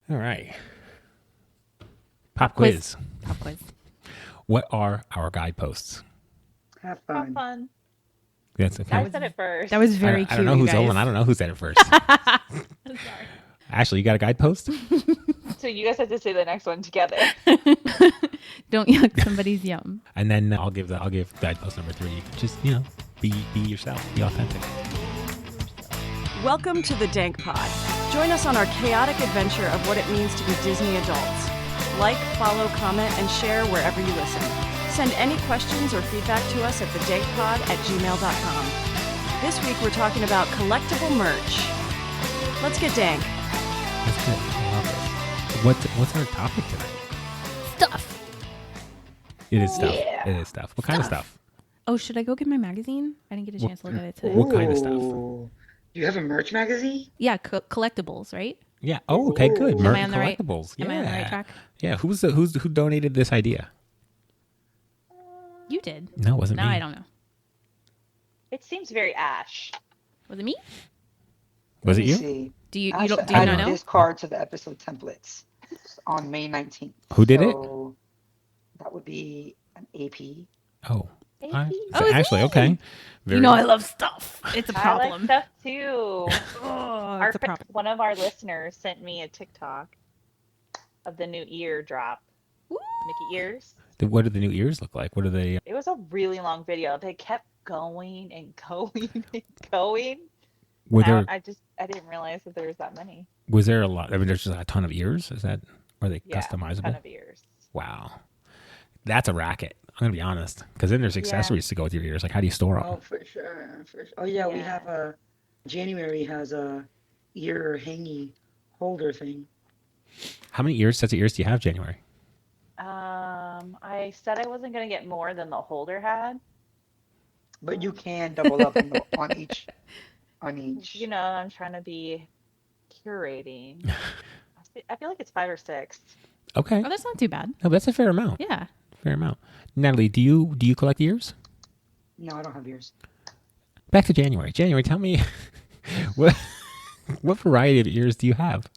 All right. Pop quiz. Pop quiz. What are our guideposts? Have Have fun. fun. That's okay. I said it first. That was very cute. I don't know who's you guys. Owen. I don't know who said it first. I'm sorry. Ashley, you got a guidepost? So you guys have to say the next one together. Don't yuck somebody's yum. And then I'll give guidepost number 3. Just be yourself. Be authentic. Welcome to the DANK Pod. Join us on our chaotic adventure of what it means to be Disney adults. Like, follow, comment, and share wherever you listen. Send any questions or feedback to us at thedankpod@gmail.com. This week we're talking about collectible merch. Let's get dank. That's good. I love it. What's our topic tonight? Stuff. It is stuff. Yeah. It is stuff. What kind of stuff? Oh, should I go get my magazine? I didn't get a chance to look at it today. What kind of stuff? Ooh. Do you have a merch magazine? Yeah, collectibles, right? Yeah. Oh, okay, good. Am Merch I on the right- collectibles. Am I on the right track? Yeah. Who donated this idea? You did. No, it wasn't No, me. I don't know. It seems very Ash. Was it me? Was it Let me you? see. Do you Ash don't do you not added know? this card to the episode templates on May 19th. Who did it? So that would be an AP. Oh. AP. All right. Oh, So it's Ashley, me. okay. You know I love stuff. It's a I like problem. stuff too. Oh, it's a problem. One of our listeners sent me a TikTok of the new ear drop. Woo. Mickey ears. What do the new ears look like? What are they? It was a really long video. They kept going and going and going. Were And there I didn't realize that there was that many. was there a lot? I mean, there's just a ton of ears. Is that are they Yeah, customizable? ton of ears. Wow, that's a racket. I'm gonna be honest, because then there's accessories to go with your ears. Like, how do you store them? Oh, for sure. Oh, yeah, we Yeah. have January has a ear hangy holder thing. How many sets of ears do you have, January? I said I wasn't gonna get more than the holder had. But you can double up on each. You know, I'm trying to be curating. I feel like it's 5 or 6. Okay, Oh, that's not too bad. no, that's a fair amount. Yeah. Fair amount. Natalie, do you collect ears? No, I don't have ears. Back to January. January, tell me what variety of ears do you have?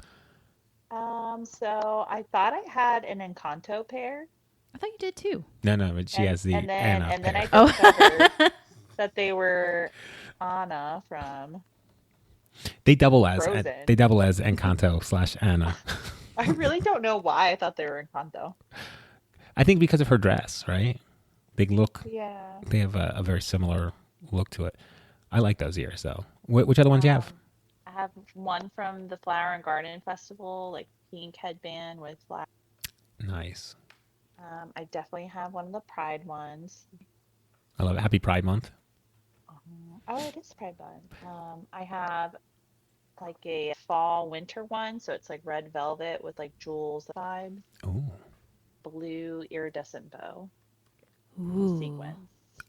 So I thought I had an Encanto pair, I thought you did too. No, but she has the and then Anna and then pair. I Oh. discovered that they were Anna from. They double as Frozen. Encanto / Anna. I really don't know why I thought they were Encanto. I think because of her dress, right? Big look. Yeah. They have a very similar look to it. I like those ears, though. Which other ones do you have? I have one from the Flower and Garden Festival, like pink headband with flowers. Nice. I definitely have one of the Pride ones. I love it. Happy Pride Month. Oh, it is Pride Month. I have like a fall winter one, so it's like red velvet with like jewels vibes, Oh, blue iridescent bow, Ooh. sequins.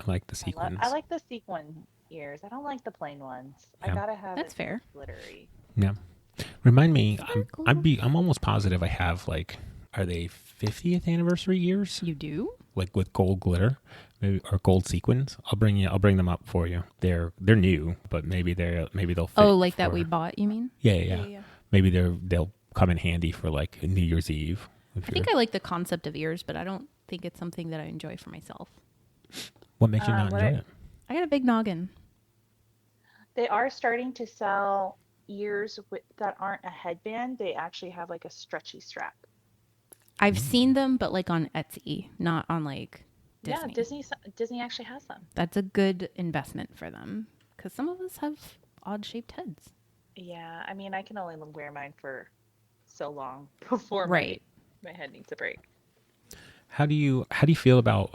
I like the sequins. I like the sequin ears. I don't like the plain ones. Yeah. I gotta have That's it fair. glittery. Yeah. Remind me. Very cool. I'm almost positive I have are they 50th anniversary ears? You do? Like with gold glitter, maybe, or gold sequins. I'll bring them up for you. They're new, but maybe they'll fit. Oh, like that for- we bought, you mean? Yeah. Maybe they'll come in handy for like New Year's Eve. I think I like the concept of ears, but I don't think it's something that I enjoy for myself. What makes you not what enjoy I- it? I got a big noggin. They are starting to sell ears that aren't a headband. They actually have like a stretchy strap. I've seen them, but like on Etsy, not on like Disney. Yeah, Disney actually has them. That's a good investment for them because some of us have odd shaped heads. Yeah, I mean, I can only wear mine for so long before Right. my head needs a break. How do you feel about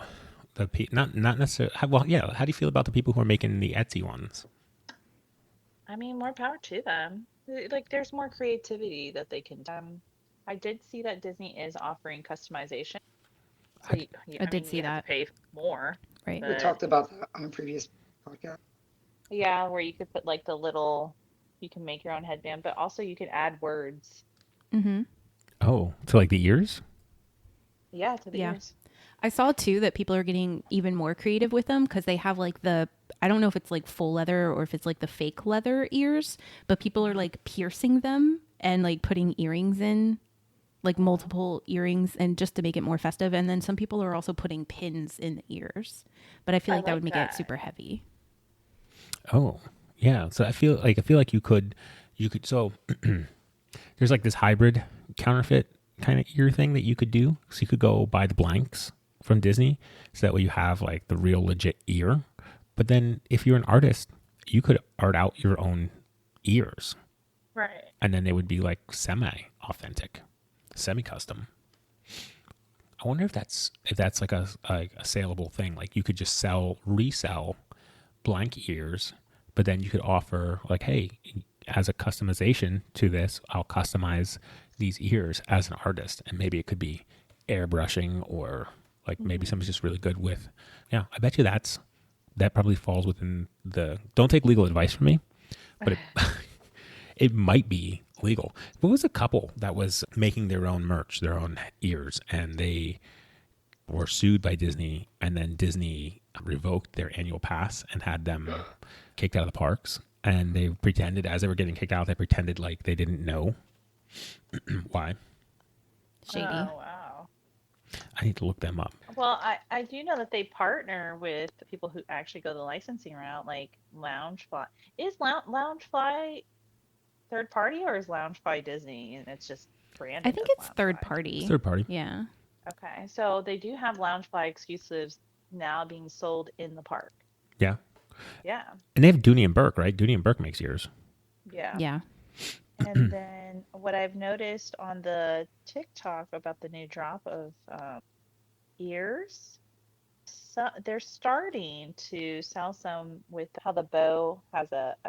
the not necessarily? Well, yeah. How do you feel about the people who are making the Etsy ones? I mean, more power to them. Like, there's more creativity that they can do. I did see that Disney is offering customization. So I did see you have that. to pay more. Right. We talked about that on a previous podcast. Yeah, where you could put like you can make your own headband, but also you could add words. Mm-hmm. Oh, to like the ears? Yeah, to the Yeah. ears. I saw too that people are getting even more creative with them because they have like I don't know if it's like full leather or if it's like the fake leather ears, but people are like piercing them and like putting earrings in like multiple earrings and just to make it more festive. And then some people are also putting pins in the ears, but I feel I like that like would make that. it super heavy. Oh, yeah. So I feel like you could so there's like this hybrid counterfeit kind of ear thing that you could do. So you could go buy the blanks from Disney, so that way you have like the real legit ear. But then if you're an artist, you could art out your own ears, Right. and then they would be like semi-authentic, semi-custom. I wonder if that's like a saleable thing. Like you could just resell blank ears, but then you could offer like, hey, as a customization to this, I'll customize these ears as an artist, and maybe it could be airbrushing, or like maybe somebody's just really good with. Yeah, I bet you that probably falls within the. Don't take legal advice from me, but it might be legal. There was a couple that was making their own merch, their own ears, and they were sued by Disney, and then Disney revoked their annual pass and had them kicked out of the parks. And they pretended, as they were getting kicked out, they pretended like they didn't know why. Shady. Oh, wow. I need to look them up. Well, I do know that they partner with the people who actually go the licensing route, like Loungefly. Is Loungefly third party, or is Loungefly Disney and it's just branded? I think as it's third Loungefly? party. It's third party. Yeah. Okay, so they do have Loungefly exclusives now being sold in the park. Yeah. Yeah, And they have Dooney and Burke, right? Dooney and Burke makes ears. yeah. Yeah. And then what I've noticed on the TikTok about the new drop of ears, so they're starting to sell some with how the bow has a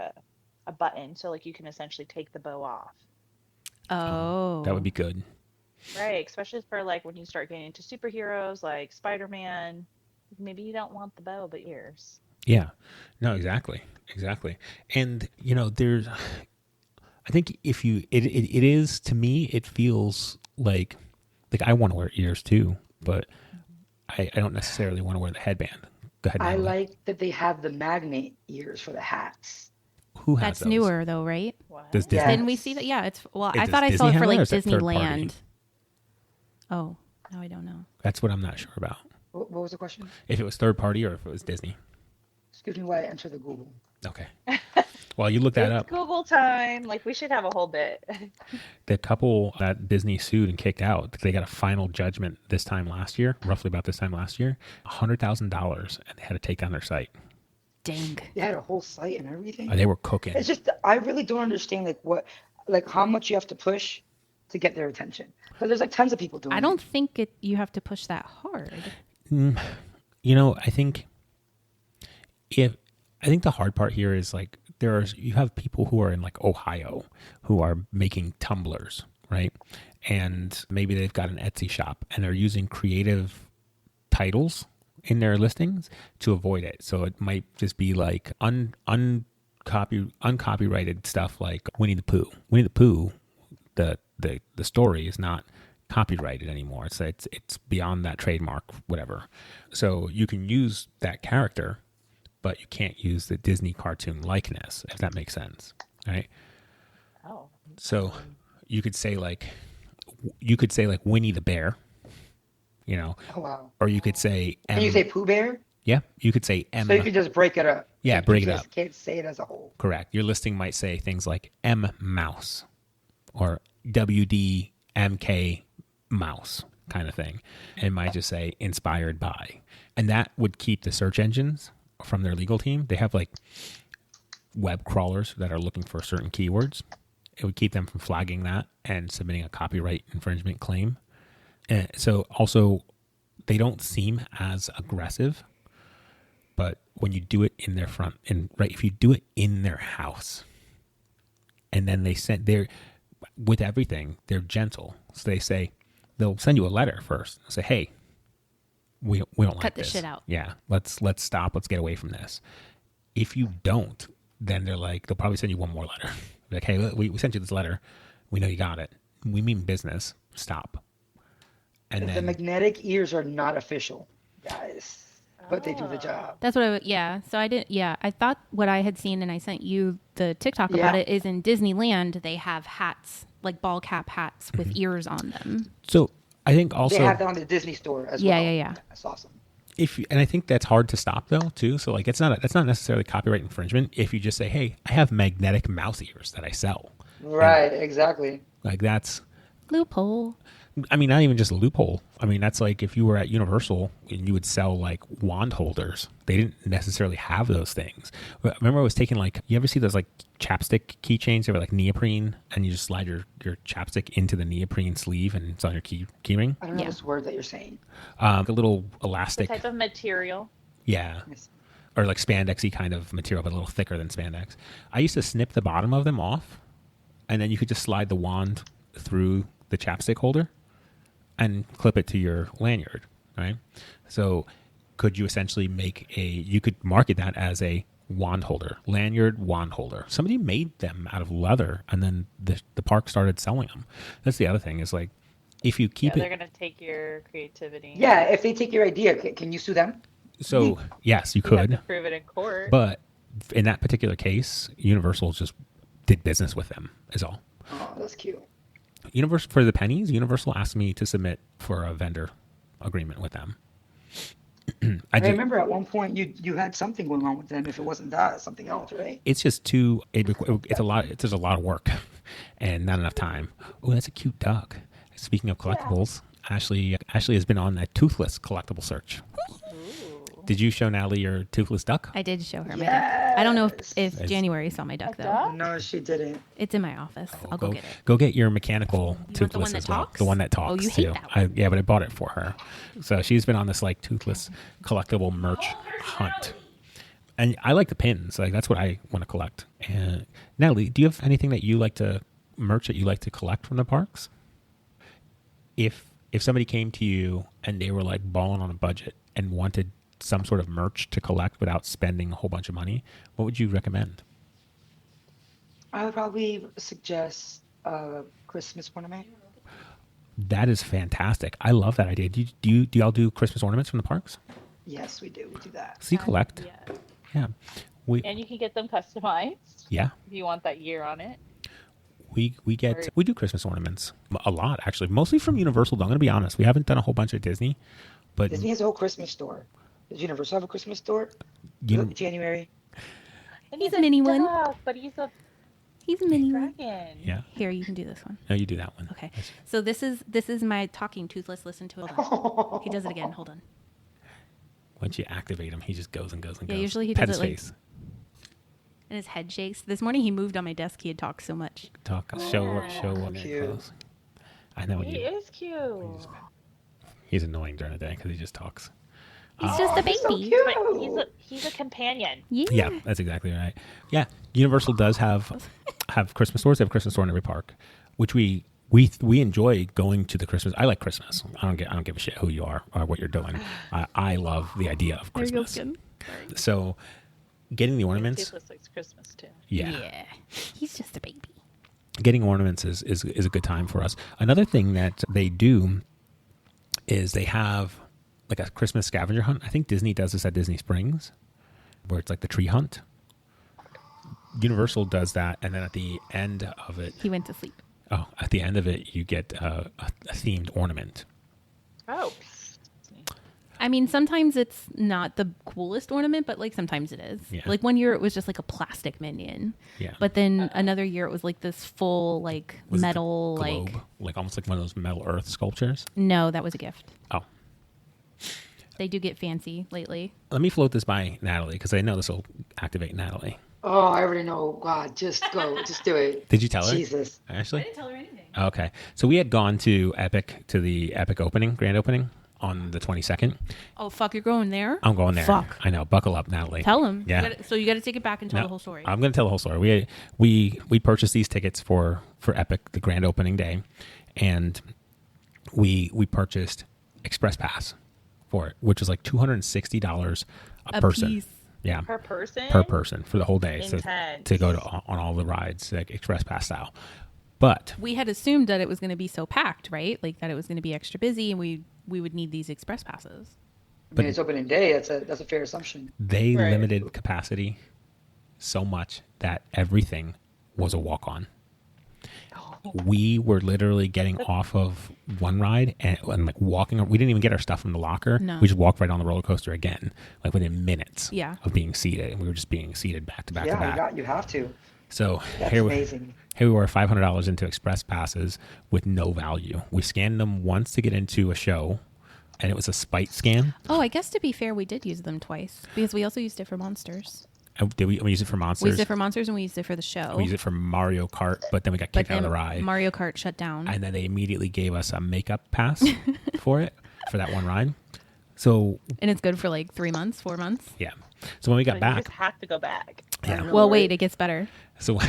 button, so like you can essentially take the bow off. Oh. That would be good. Right, especially for like when you start getting into superheroes like Spider-Man, maybe you don't want the bow but ears. Yeah. No, exactly. And there's, I think if you, it is, to me, it feels like I want to wear ears too, but I don't necessarily want to wear the headband. Go ahead. I Natalie. like that they have the magnet ears for the hats. Who has That's those? newer though, right? What? Does Disney? Yeah. Didn't we see that? Yeah, it's I Does thought I Disney saw it have for that, or like is that third party? Disneyland. Oh, no, I don't know. That's what I'm not sure about. What was the question? If it was third party or if it was Disney. Excuse me while I enter the Google. Okay. Well, you look that It's up. Google time. Like we should have a whole bit. The couple that Disney sued and kicked out, they got a final judgment roughly about this time last year, $100,000, and they had to take down their site. Dang. They had a whole site and everything. They were cooking. It's just I really don't understand how much you have to push to get their attention. But there's like tons of people doing I it. don't think you have to push that hard. I think the hard part here is like you have people who are in like Ohio who are making tumblers, right? And maybe they've got an Etsy shop and they're using creative titles in their listings to avoid it. So it might just be like uncopyrighted stuff like Winnie the Pooh. Winnie the Pooh, the story is not copyrighted anymore. It's beyond that trademark, whatever. So you can use that character, but you can't use the Disney cartoon likeness, if that makes sense, right? Oh. So you could say like Winnie the Bear, Oh wow. or you could say Can you say Pooh Bear? Yeah, you could say M. So you could just break it up. Yeah, So break you it just up. Can't say it as a whole. Correct. Your listing might say things like M Mouse or WDMK Mouse kind of thing. It might just say inspired by. And that would keep the search engines from their legal team. They have like web crawlers that are looking for certain keywords. It would keep them from flagging that and submitting a copyright infringement claim. And so also they don't seem as aggressive, but when you do it in their if you do it in their house, and then with everything, they're gentle. So they'll send you a letter first. They'll say, hey, we don't like this. Cut this shit out. Yeah, let's stop. Let's get away from this. If you don't, then they'll probably send you one more letter. Like, hey, we sent you this letter. We know you got it. We mean business. Stop. And The then magnetic ears are not official, guys. but they do the job. That's what yeah. So I didn't, yeah. I thought what I had seen and I sent you the TikTok about Yeah. it is in Disneyland, they have hats, like ball cap hats with ears on them. So I think also They have that on the Disney store as Yeah, well. yeah. That's awesome. and I think that's hard to stop though too. So like that's not necessarily copyright infringement if you just say, hey, I have magnetic mouse ears that I sell. Right, exactly. Like that's, Loophole. I mean, not even just a loophole. I mean, that's like if you were at Universal and you would sell like wand holders. They didn't necessarily have those things. But remember I was taking like, you ever see those like chapstick keychains? They were like neoprene and you just slide your chapstick into the neoprene sleeve and it's on your key ring. I don't know Yeah. this word that you're saying. Like a little The elastic. type of material. Yeah. Yes. Or like spandexy kind of material, but a little thicker than spandex. I used to snip the bottom of them off and then you could just slide the wand through the chapstick holder and clip it to your lanyard, right? So could you essentially you could market that as a wand holder, lanyard wand holder. Somebody made them out of leather and then the park started selling them. That's the other thing is like, if you keep They're it, gonna take your creativity. Yeah, if they take your idea, can you sue them? so yes, you You have could, to prove it in court. but in that particular case, Universal just did business with them is all. Oh, that's cute. Universal for the pennies, Universal asked me to submit for a vendor agreement with them. I remember at one point you had something going on with them. If it wasn't that, something else, right? It's just it's a lot. There's a lot of work and not enough time. Oh, that's a cute duck. Speaking of collectibles, Ashley has been on a toothless collectible search. Did you show Natalie your toothless duck? I did show her my duck. I don't know if Yes. January saw my duck though. duck? No, she didn't. It's in my office. I'll go get it. Go get your mechanical the toothless one that as well. talks? The one that talks Oh, you hate too. that one. Yeah, but I bought it for her. So she's been on this like toothless collectible merch hunt. And I like the pins. Like that's what I want to collect. And Natalie, do you have anything that you like to merch that you like to collect from the parks? If somebody came to you and they were like balling on a budget and wanted some sort of merch to collect without spending a whole bunch of money, what would you recommend? I would probably suggest a Christmas ornament. That is fantastic. I love that idea. Do y'all do Christmas ornaments from the parks? Yes, we do. We do that. So you collect. Yeah. Yeah. And you can get them customized Yeah. if you want that year on it. We do Christmas ornaments a lot actually, mostly from Universal. I'm going to be honest. We haven't done a whole bunch of Disney, but Disney has a whole Christmas store. Does Universal have a Christmas store? You- January. And He's a mini one. duck, but he's a He's a mini one. dragon. yeah. Here, you can do this one. No, you do that one. Okay. So this is my talking toothless. Listen to it. Hold on. He does it again. Hold on. Once you activate him, he just goes and goes and Yeah, goes. usually he Pet does his it, like- face. And his head shakes. This morning he moved on my desk. He had talked so much. Talk. Show what Cute. close. I know He you. is cute. He's annoying during the day because he just talks. He's just a baby. So cute. But he's a companion. Yeah. Yeah, that's exactly right. Yeah, Universal does have Christmas stores. They have a Christmas store in every park, which we enjoy going to the Christmas. I like Christmas. I don't give a shit who you are or what you're doing. I love the idea of There you go, Christmas. Skin. So, getting the ornaments, Toothless likes Christmas too. yeah, He's just a baby. getting ornaments is a good time for us. Another thing that they do is they have like a Christmas scavenger hunt. I think Disney does this at Disney Springs, where it's like the tree hunt. Universal does that, and then at the end of it, He went to sleep. at the end of it, you get a themed ornament. Oh. I mean, sometimes it's not the coolest ornament, but like sometimes it is. Yeah. Like one year it was just like a plastic minion. Yeah. But then another year it was like this full like Was it the metal globe? Like almost like one of those metal Earth sculptures. No, that was a gift. Oh, They do get fancy lately. let me float this by Natalie because I know this will activate Natalie. Oh, I already know. God, just go. Just do it. Did you tell her? Jesus. Ashley? tell her anything. Okay. So we had gone to the Epic opening, grand opening on the 22nd. Oh fuck, you're going there? I'm going there. Fuck. I know. Buckle up, Natalie. Tell him. Yeah. So you got to take it back and tell No, the whole story. I'm going to tell the whole story. We purchased these tickets for Epic, the grand opening day, and we purchased Express Pass for it, which was like $260 a person. piece. Yeah. Per person? Per person for the whole day. So Intense. to go on all the rides, like Express Pass style. But We had assumed that it was going to be so packed, right? Like that it was going to be extra busy and we would need these express passes. I mean, it's opening day. That's a fair assumption. They Right. limited capacity so much that everything was a walk-on. We were literally getting off of one ride and like walking. We didn't even get our stuff from the locker. No. We just walked right on the roller coaster again, like within minutes Yeah. of being seated. And we were just being seated back to back to Yeah, back. you have to. So That's here amazing. we were $500 into express passes with no value. We scanned them once to get into a show, and it was a spite scan. Oh, I guess to be fair, we did use them twice because we also used it for Monsters. Did we use it for We Monsters? used it for Monsters and we used it for the show. We used it for Mario Kart, but then we got but kicked out of then the ride. Mario Kart shut down. And then they immediately gave us a makeup pass for that one ride. So, And it's good for like 3 months, 4 months. yeah. So when we So got you back, just have to go back. yeah. know. Well, right? wait, it gets better. So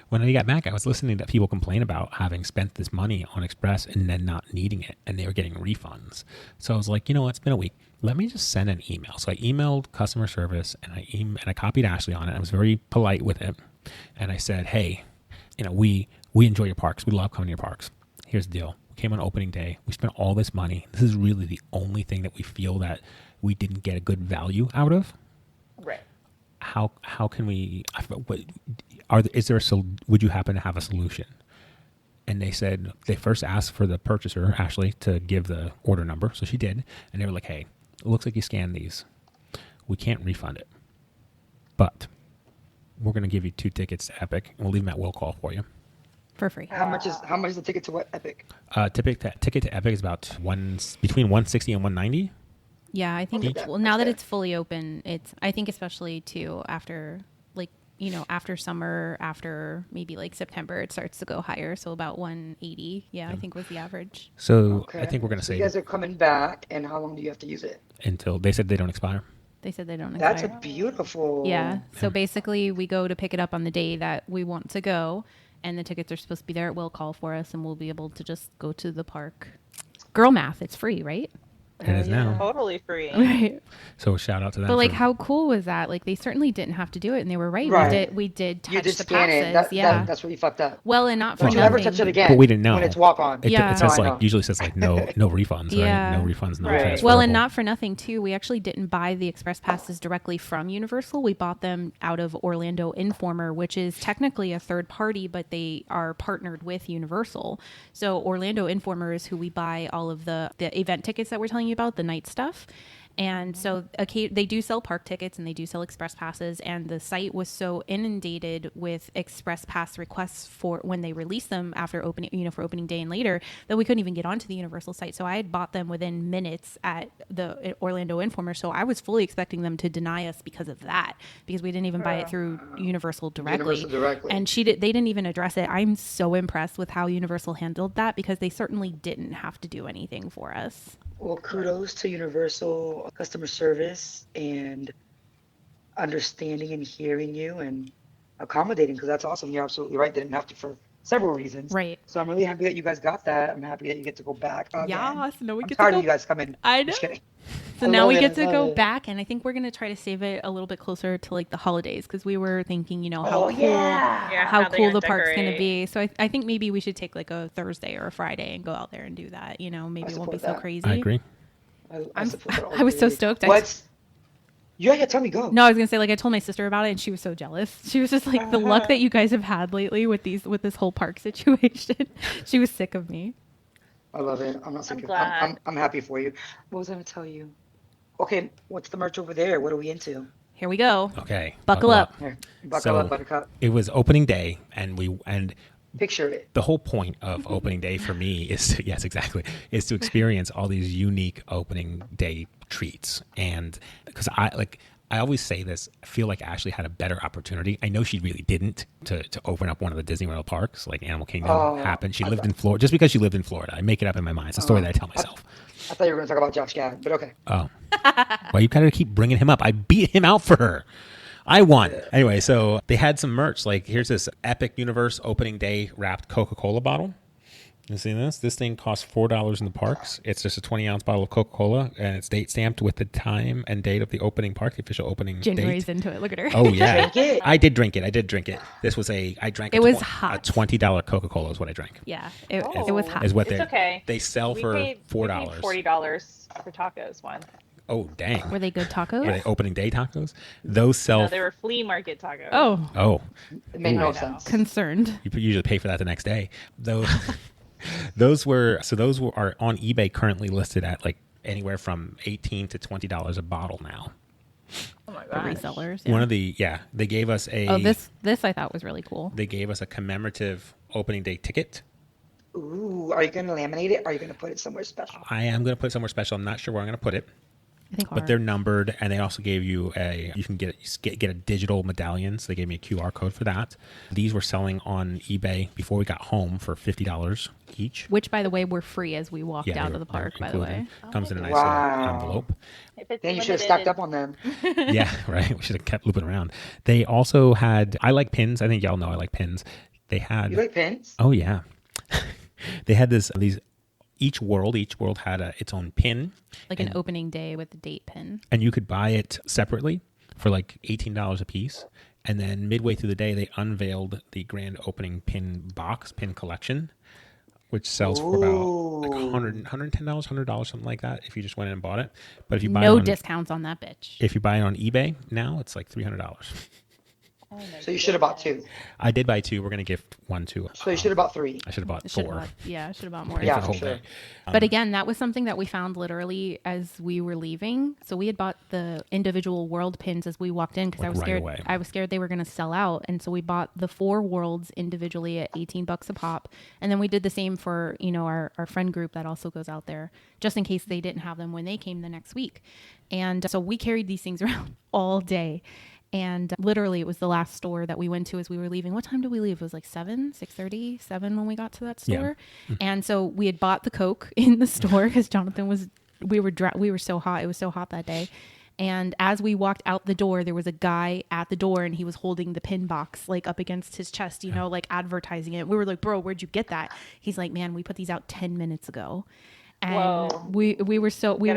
when I got back, I was listening to people complain about having spent this money on Express and then not needing it, and they were getting refunds. So I was like, you know what? It's been a week. Let me just send an email. So I emailed customer service, and I copied Ashley on it. I was very polite with it, and I said, hey, we enjoy your parks. We love coming to your parks. Here's the deal. We came on opening day. We spent all this money. This is really the only thing that we feel that we didn't get a good value out of. Right. How can we? Would you happen to have a solution? And they said they first asked for the purchaser, Ashley, to give the order number, so she did, and they were like, "Hey, it looks like you scanned these. We can't refund it, but we're going to give you 2 tickets to Epic, and we'll leave them at will call for you." For free. How much is the ticket to what Epic? Ticket to Epic is about between $160 and $190. Yeah, I think Okay. well, now that Okay. it's fully open, I think especially too after after summer, after maybe like September, it starts to go higher. So about 180, I think was the average. So Okay. I think we're going to So say you guys are coming back, and how long do you have to use it? until they said they don't expire. They said they don't That's expire. a beautiful. Yeah. So basically, we go to pick it up on the day that we want to go, and the tickets are supposed to be there at will call for us, and we'll be able to just go to the park. Girl math, it's free, right? It is now. Totally free. Right. So shout out to them. But like, for- how cool was that? Like, they certainly didn't have to do it, and they were right. Right. We did touch You did the scan passes. it. That's where you fucked up. Well, and not for Don't you ever nothing. touch it again. But we didn't know. When it's walk on. It Yeah. says No, I know. usually says like no refunds, Yeah. right? No refunds, no Right. transferable. Well, and not for nothing too. We actually didn't buy the express passes directly from Universal. We bought them out of Orlando Informer, which is technically a third party, but they are partnered with Universal. So Orlando Informer is who we buy all of the event tickets that we're telling you about, the night stuff. And so they do sell park tickets and they do sell express passes. And the site was so inundated with express pass requests for when they released them after opening, for opening day and later, that we couldn't even get onto the Universal site. So I had bought them within minutes at the Orlando Informer. So I was fully expecting them to deny us because of that, because we didn't even buy it through Universal directly. Universal directly. And they didn't even address it. I'm so impressed with how Universal handled that, because they certainly didn't have to do anything for us. Well, kudos to Universal customer service and understanding and hearing you and accommodating, because that's awesome. You're absolutely right. They didn't have to for several reasons. Right. So I'm really happy that you guys got that. I'm happy that you get to go back again. Yes, no, we I'm get tired to of go. you guys coming. I know. Just kidding. So I now love we it, get I to love go it. back, and I think we're gonna try to save it a little bit closer to like the holidays, because we were thinking, how Oh, cool, yeah. Yeah, how they're cool gonna the park's gonna decorate. be. So I think maybe we should take like a Thursday or a Friday and go out there and do that. Maybe it won't be support so that. crazy. I agree. I support that I was so wholeheartedly. stoked. What's? Yeah, tell me, go. No, I was gonna say, like, I told my sister about it, and she was so jealous. She was just like, the luck that you guys have had lately with this whole park situation. She was sick of me. I love it. I'm not sick of it. glad. I'm happy for you. What was I going to tell you? Okay, what's the merch over there? What are we into? Here we go. Okay. Buckle up. Here, buckle So- up, Buttercup. It was opening day, and Picture it. the whole point of opening day for me is to experience all these unique opening day treats. And because I always say this, I feel like Ashley had a better opportunity. I know she really didn't to open up one of the Disney World parks, like Animal Kingdom Oh, happened. She lived in Florida. Just because she lived in Florida, I make it up in my mind. It's a story that I tell myself. I thought you were going to talk about Josh Gad, but okay. Oh, well, you gotta keep bringing him up. I beat him out for her. I won. Anyway, so they had some merch. Like, here's this Epic Universe opening day wrapped Coca-Cola bottle. You see this? This thing costs $4 in the parks. It's just a 20-ounce bottle of Coca-Cola, and it's date stamped with the time and date of the opening park, the official opening January's date. into it. Look at her. Oh yeah, Drink it. I did drink it. This was I drank. It was hot. A $20 Coca-Cola is what I drank. Yeah, it was hot. Is what It's okay. they sell We for paid $4. $40 for tacos once. Oh, dang. Were they good tacos? Were they opening day tacos? Those sell. No, they were flea market tacos. Oh, It made no know. sense. concerned. You usually pay for that the next day. Those are on eBay currently listed at like anywhere from $18 to $20 a bottle now. Oh my The god. resellers. One of the they gave us a Oh, this I thought was really cool. they gave us a commemorative opening day ticket. Ooh, are you going to laminate it? Or are you going to put it somewhere special? I am going to put it somewhere special. I'm not sure where I'm going to put it, I think but they're numbered, and they also gave you you can get a digital medallion. So they gave me a QR code for that. These were selling on eBay before we got home for $50 each. which, by the way, were free as we walked Yeah, out they of the were park. By the included. way, Comes in a nice Wow. little envelope. If it's Then you should have limited stacked up on them. Yeah, right. We should have kept looping around. They also had. I like pins. I think y'all know I like pins. They had. You like pins? Oh yeah. They had these. Each world had its own pin, like an opening day with the date pin. and you could buy it separately for like $18 a piece. And then midway through the day, they unveiled the grand opening pin collection, which sells for about like $110, $100, something like that, if you just went in and bought it. But if you buy No it on, discounts on that bitch. if you buy it on eBay now, it's like $300. Oh my So you should have bought goodness. 2. I did buy 2. We're gonna gift 1 to. So you should have bought 3. I should have bought I should 4. have bought, yeah, I should have bought more. Yeah, for the whole for sure. day. But again, that was something that we found literally as we were leaving. So we had bought the individual world pins as we walked in because Like I was right scared. away. I was scared they were going to sell out, and so we bought the 4 worlds individually at $18 a pop. And then we did the same for our friend group that also goes out there, just in case they didn't have them when they came the next week. And so we carried these things around all day. And literally, it was the last store that we went to as we were leaving. What time did we leave? It was like 6:30, 7 when we got to that Yeah. store. And so we had bought the Coke in the store because Jonathan we were so hot. It was so hot that day. And as we walked out the door, there was a guy at the door, and he was holding the pin box like up against his chest, like advertising it. We were like, "Bro, where'd you get that?" He's like, "Man, we put these out 10 minutes ago." And Whoa. we were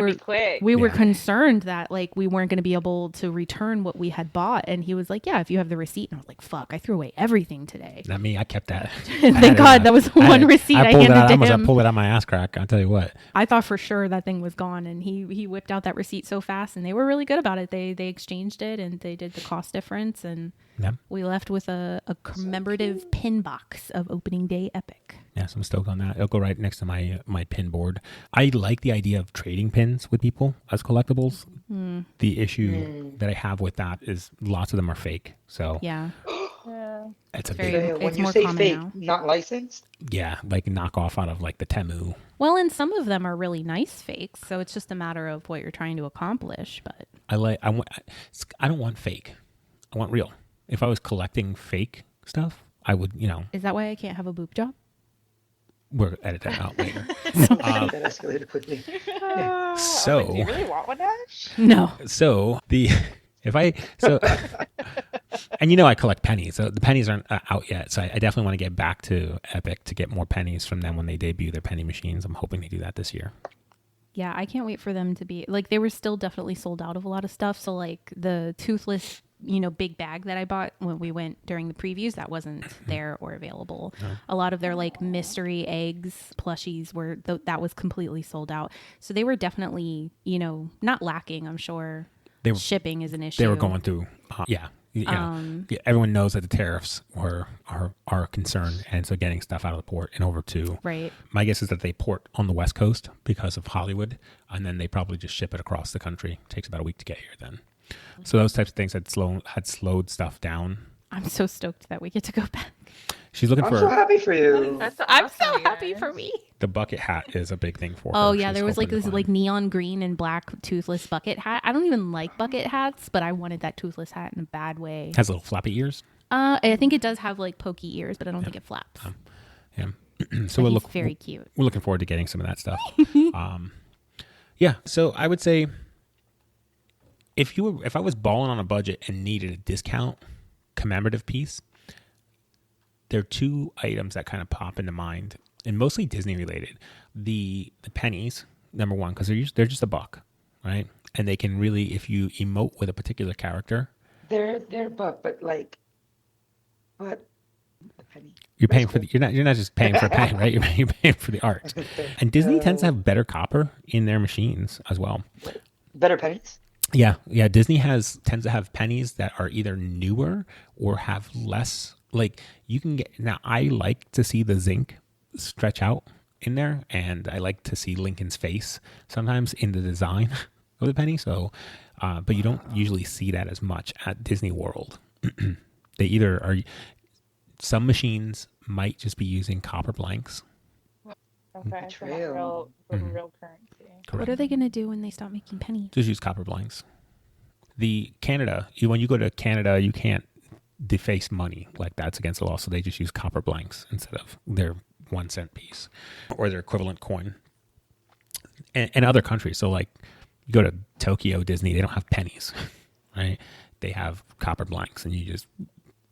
Be quick. we were Yeah. concerned that like we weren't going to be able to return what we had bought. And he was like, "Yeah, if you have the receipt." And I was like, "Fuck, I threw away everything today." Not me. I kept that. Thank God, that was the one receipt I pulled it handed out. to I him. pulled it out my ass crack. I'll tell you what. I thought for sure that thing was gone, and he whipped out that receipt so fast, and they were really good about it. They exchanged it, and they did the cost difference, and Yeah. we left with a commemorative pin box of opening day epic. Yeah, so I'm stoked on that. It'll go right next to my pin board. I like the idea of trading pins with people as collectibles. The issue that I have with that is lots of them are fake. So Yeah, Yeah. it's a very- big, So when it's you more say common fake, now. not licensed? yeah, like knockoff out of like the Temu. well, and some of them are really nice fakes, so it's just a matter of what you're trying to accomplish. But I don't want fake. I want real. If I was collecting fake stuff, I would, is that why I can't have a boob job? we'll edit that out later. That escalated quickly. So- do you really want one, Ash? No. So and I collect pennies. So the pennies aren't out yet. So I definitely want to get back to Epic to get more pennies from them when they debut their penny machines. I'm hoping they do that this year. Yeah, I can't wait for them to be like they were still definitely sold out of a lot of stuff. So like the toothless, big bag that I bought when we went during the previews, that wasn't there or available. A lot of their like mystery eggs plushies that was completely sold out. So they were definitely, not lacking. I'm sure shipping is an issue. They were going through, yeah. Everyone knows that the tariffs are a concern, and so getting stuff out of the port and over to Right. My guess is that they port on the West Coast because of Hollywood, and then they probably just ship it across the country. It takes about a week to get here then. So those types of things had slowed stuff down. I'm so stoked that we get to go back. She's looking I'm for so happy for you. That's I'm awesome, so you happy guys. for me. the bucket hat is a big thing for her. Oh yeah, She's there was like hoping to this like find. neon green and black toothless bucket hat. I don't even like bucket hats, but I wanted that toothless hat in a bad way. Has little floppy ears. I think it does have like pokey ears, but I don't think it flaps. Yeah. So So he's very cute. we're looking forward to getting some of that stuff. Yeah. So I would say if I was balling on a budget and needed a discount commemorative piece, there are 2 items that kind of pop into mind, and mostly Disney related. The pennies, number one, because they're just $1, right? And they can really, if you emote with a particular character, They're but the penny. you're paying for you're not just paying for a penny, right? You're paying for the art. And Disney tends to have better copper in their machines as well. Better pennies. Yeah, Disney tends to have pennies that are either newer or have less. Like you can get now. I like to see the zinc stretch out in there, and I like to see Lincoln's face sometimes in the design of the penny. So, but you don't usually see that as much at Disney World. They either are. Some machines might just be using copper blanks. Okay, so not Betrayal. real currency. What are they going to do when they stop making pennies? Just use copper blanks. When you go to Canada, you can't deface money like that's against the law. So they just use copper blanks instead of their 1 cent piece or their equivalent coin. And other countries. So like you go to Tokyo Disney, they don't have pennies, right? They have copper blanks, and you just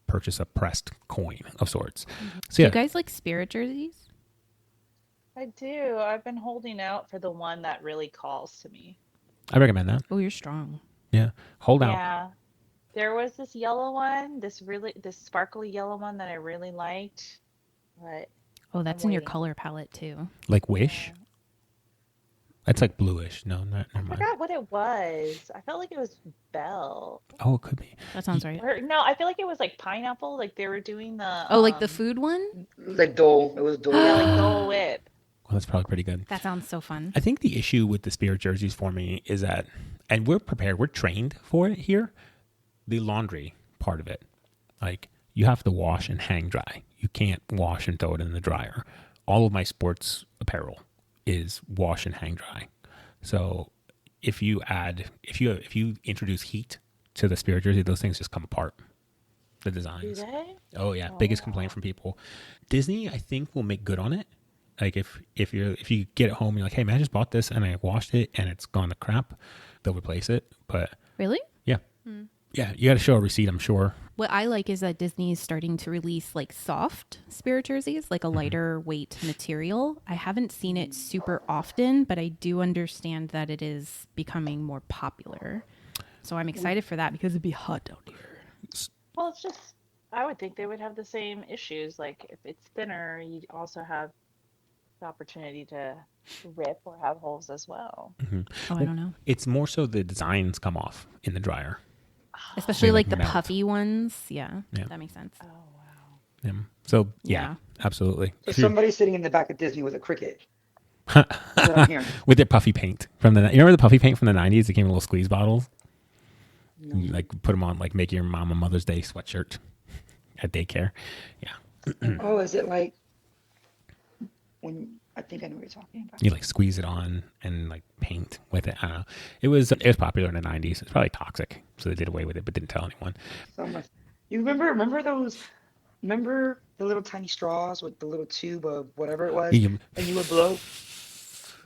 purchase a pressed coin of sorts. So Do yeah, you guys like spirit jerseys? I do. I've been holding out for the one that really calls to me. I recommend that. Oh, you're strong. Yeah, hold out. Yeah. There was this yellow one, this sparkly yellow one that I really liked. But Oh, that's I'm in your waiting. color palette too. Like Wish. That's like bluish. No, never I mind. forgot what it was. I felt like it was Bell. Oh, it could be. That sounds right. Or no, I feel like it was like pineapple. Like they were doing the Oh, like the food one? Like Dole. It was Dole. Yeah, like Dole Whip. Well, that's probably pretty good. That sounds so fun. I think the issue with the spirit jerseys for me is that, and we're prepared, we're trained for it here, the laundry part of it. Like, you have to wash and hang dry. You can't wash and throw it in the dryer. All of my sports apparel is wash and hang dry. So if you introduce heat to the spirit jersey, those things just come apart. The Do designs. they? Oh yeah, biggest complaint from people. Disney, I think, will make good on it. Like if you get it home, and you're like, hey man, I just bought this and I washed it and it's gone to crap, they'll replace it. But Really? yeah, yeah, you got to show a receipt, I'm sure. What I like is that Disney is starting to release like soft spirit jerseys, like a lighter weight material. I haven't seen it super often, but I do understand that it is becoming more popular. So I'm excited for that because it'd be hot down here. Well, it's just I would think they would have the same issues. Like if it's thinner, you also have the opportunity to rip or have holes as well. Oh, I don't know. It's more so the designs come off in the dryer. Especially They, like like, the melt. puffy ones. Yeah, Yeah. that makes sense. Oh wow. Yeah. So Yeah. absolutely. So If you're- somebody's sitting in the back of Disney with a cricket. That's what I'm hearing. with their puffy paint from you remember the puffy paint from the 90s? It came in little squeeze bottles. You like put them on, like make your mom a Mother's Day sweatshirt at daycare. Yeah. Oh, is it like when I think I know what you're talking about. You like squeeze it on and like paint with it. I don't know. It was popular in the 90s. It's probably toxic, so they did away with it, but didn't tell anyone. So much. You remember those? Remember the little tiny straws with the little tube of whatever it was, Yeah. and you would blow.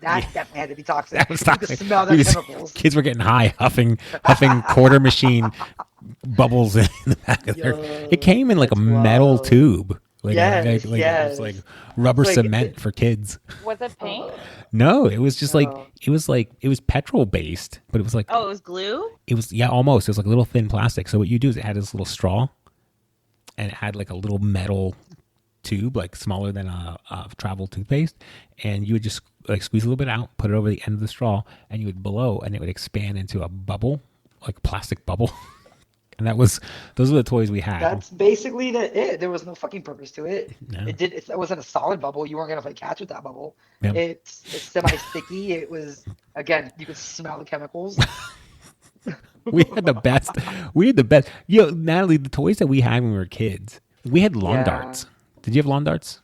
That definitely had to be toxic. That was You toxic. could smell We the just- chemicals. Kids were getting high, huffing quarter machine bubbles in the back of their. Yo, It came in like a that's metal wild. tube. Like, Yes, it was yes. like rubber It's like- cement for kids. Was it paint? No, it was just No. it was petrol based, but it was like Oh, it was glue? it was almost. It was like a little thin plastic. So what you do is it had this little straw, and it had like a little metal tube, like smaller than a travel toothpaste, and you would just like squeeze a little bit out, put it over the end of the straw, and you would blow, and it would expand into a bubble, like a plastic bubble. And those were the toys we had. That's basically it. There was no fucking purpose to it. No. It wasn't a solid bubble. You weren't gonna play catch with that bubble. Yeah. It's semi-sticky. It was, again, you could smell the chemicals. We had the best. We had the best. Natalie, the toys that we had when we were kids, we had lawn Yeah. darts. Did you have lawn darts?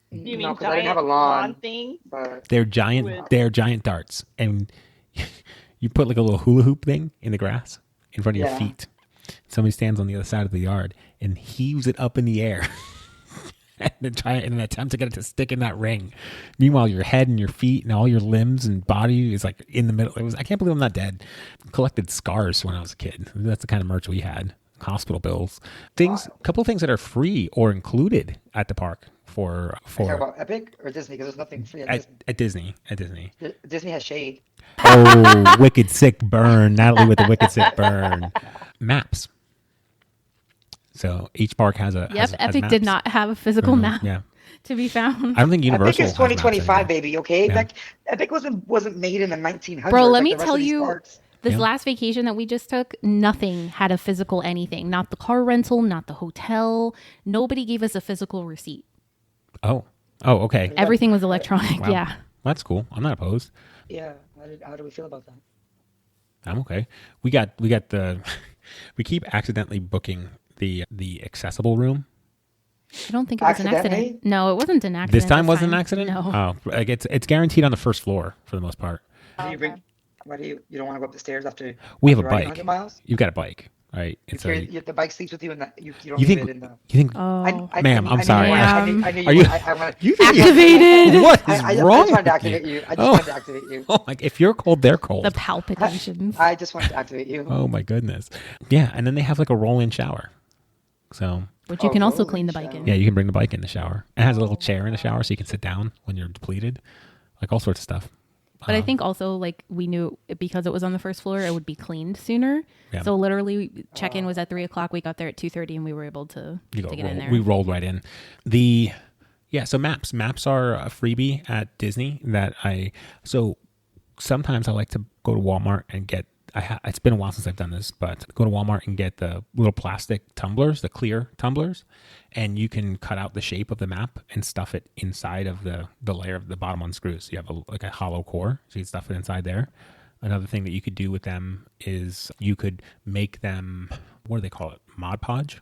You mean No, 'cause giant I didn't have a lawn. thing? But They're giant. With- They're giant darts, and you put like a little hula hoop thing in the grass in front of your Yeah. feet. Somebody stands on the other side of the yard and heaves it up in the air, and then try in an attempt to get it to stick in that ring. Meanwhile, your head and your feet and all your limbs and body is like in the middle. I can't believe I'm not dead. Collected scars when I was a kid. That's the kind of merch we had. Hospital bills, a couple of things that are free or included at the park you talk about Epic or Disney? Because there's nothing free at Disney. at Disney. Disney has shade. Oh, wicked sick burn. Natalie with the wicked sick burn. Maps. So each park has a. Yep, has Epic maps. did not have a physical map. Yeah. to be found. I don't think Universal Epic is has maps 2025, anymore. baby. Okay, Yeah. like Epic wasn't made in the 1900s. Bro, let like me the rest tell of these you, parks. this Yeah. last vacation that we just took, nothing had a physical anything. Not the car rental, not the hotel. Nobody gave us a physical receipt. Oh, okay. Everything was electronic. Wow. Yeah. That's cool. I'm not opposed. Yeah. How do we feel about that? I'm okay. We got the we keep accidentally booking the accessible room. I don't think it was an Accidentally? accident. No, it wasn't an accident. This time wasn't an accident? No. Oh, like it's guaranteed on the first floor for the most part. Do you bring? Why do you don't want to go up the stairs after? We have a after riding bike. 100 miles? You've got a bike, right? It's The bike sleeps with you, and you don't you leave think it in the. you think Oh. Ma'am, I'm sorry. I knew Are you. you- I wanna- you think Activated. what is I wrong just wanted to with activate you? you. I just Oh. wanted to activate you. Oh, like if you're cold, they're cold. The palpitations. I just wanted to activate you. Oh my goodness. Yeah, and then they have like a roll-in shower. So Which you can also rolling clean the bike shower. in. yeah, you can bring the bike in the shower. It has a little chair in the shower so you can sit down when you're depleted. Like all sorts of stuff. But I think also like we knew because it was on the first floor, it would be cleaned sooner. Yeah. So literally check-in was at 3:00. We got there at 2:30 and we were able to You go get in there. we rolled right in. So maps are a freebie at Disney so sometimes I like to go to Walmart and get it's been a while since I've done this, but go to Walmart and get the little plastic tumblers, the clear tumblers, and you can cut out the shape of the map and stuff it inside of the layer of the bottom unscrews. So you have a hollow core, so you can stuff it inside there. Another thing that you could do with them is you could make them, what do they call it? Mod Podge?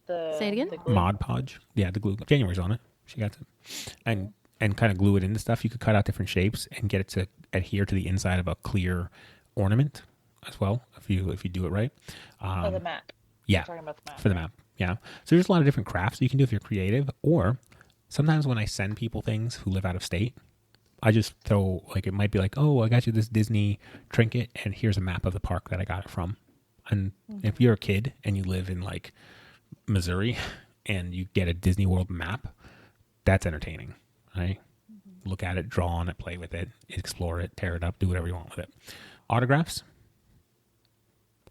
Say it again? the glue. Mod Podge. Yeah, the glue. January's on it. She got it. And kind of glue it into stuff. You could cut out different shapes and get it to adhere to the inside of a clear ornament as well, if you do it right. Oh, the map. Yeah, You're talking about the map. for the map. Yeah. So there's a lot of different crafts you can do if you're creative. Or sometimes when I send people things who live out of state, I just throw, like, it might be like, oh, I got you this Disney trinket and here's a map of the park that I got it from. And if you're a kid and you live in like Missouri and you get a Disney World map, that's entertaining, right? Look at it, draw on it, play with it, explore it, tear it up, do whatever you want with it. Autographs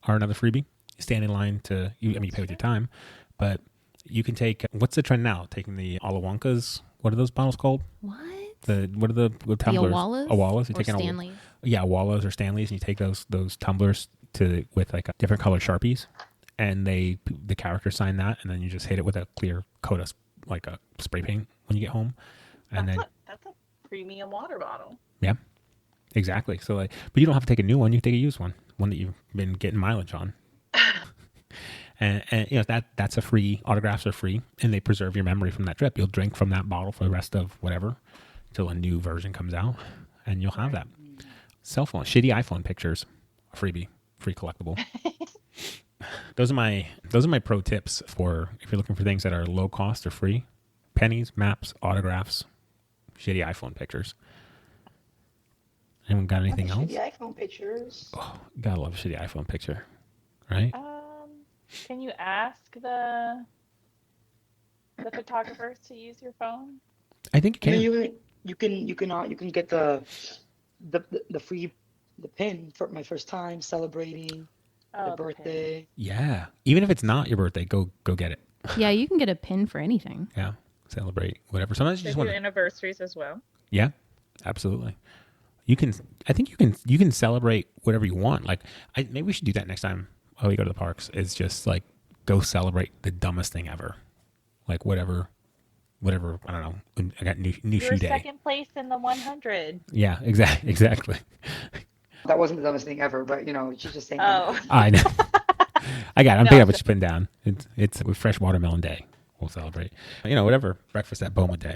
are another freebie. You stand in line you pay with your time, but you can take, what's the trend now? Taking the Alawonkas, what are those bottles called? What? What are the tumblers? Awalas? Awalas. You're Or taking Stanleys? Awalas or Stanleys, and you take those tumblers with like a different color Sharpies, and the characters sign that, and then you just hit it with a clear coat of like a spray paint when you get home, and That's then a premium water bottle. yeah, exactly. So like, but you don't have to take a new one; you can take a used one that you've been getting mileage on. And you know that's a free. Autographs are free, and they preserve your memory from that trip. You'll drink from that bottle for the rest of whatever till a new version comes out, and you'll have that. Cell phone, shitty iPhone pictures, a freebie, free collectible. Those are my pro tips for if you're looking for things that are low cost or free. Pennies, maps, autographs, shitty iPhone pictures. Anyone got anything else? The iPhone pictures. Oh, gotta love a shitty iPhone picture, right? Can you ask the photographers to use your phone? I think you I can. mean, you can get the free pin for my first time celebrating Oh, the the pin. birthday. Yeah, even if it's not your birthday, go get it. Yeah, you can get a pin for anything. Yeah, celebrate whatever. Sometimes you They just do want to. anniversaries as well. Yeah, absolutely. You can. I think you can celebrate whatever you want. Like, maybe we should do that next time. Oh, we go to the parks. It's just like go celebrate the dumbest thing ever. Like whatever. I don't know. I got new You shoe were day. second place in the 100. Yeah, exactly. That wasn't the dumbest thing ever, but she's just saying. Oh, I know. I got it. I'm No, picking up what so- you put down. It's with fresh watermelon day. We'll celebrate. Whatever. Breakfast at Boma Day.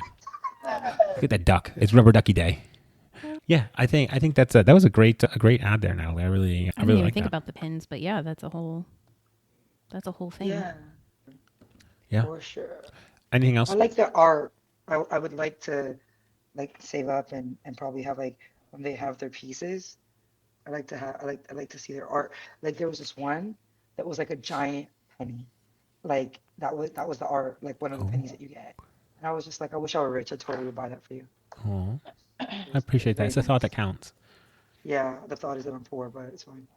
Look at that duck. It's rubber ducky day. Yeah, I think that was a great ad there, Natalie. I really I didn't even like think that. about the pins, but yeah, that's a whole thing. Yeah, Yeah. for sure. Anything else? I like the art. I would like to save up and probably have when they have their pieces. I like to see their art. Like there was this one that was like a giant penny. Like that was the art, like one of the pennies that you get. And I was just like, I wish I were rich. I totally would buy that for you. Oh, I appreciate that. It's a thought that counts. Yeah, the thought is that I'm poor, but it's fine.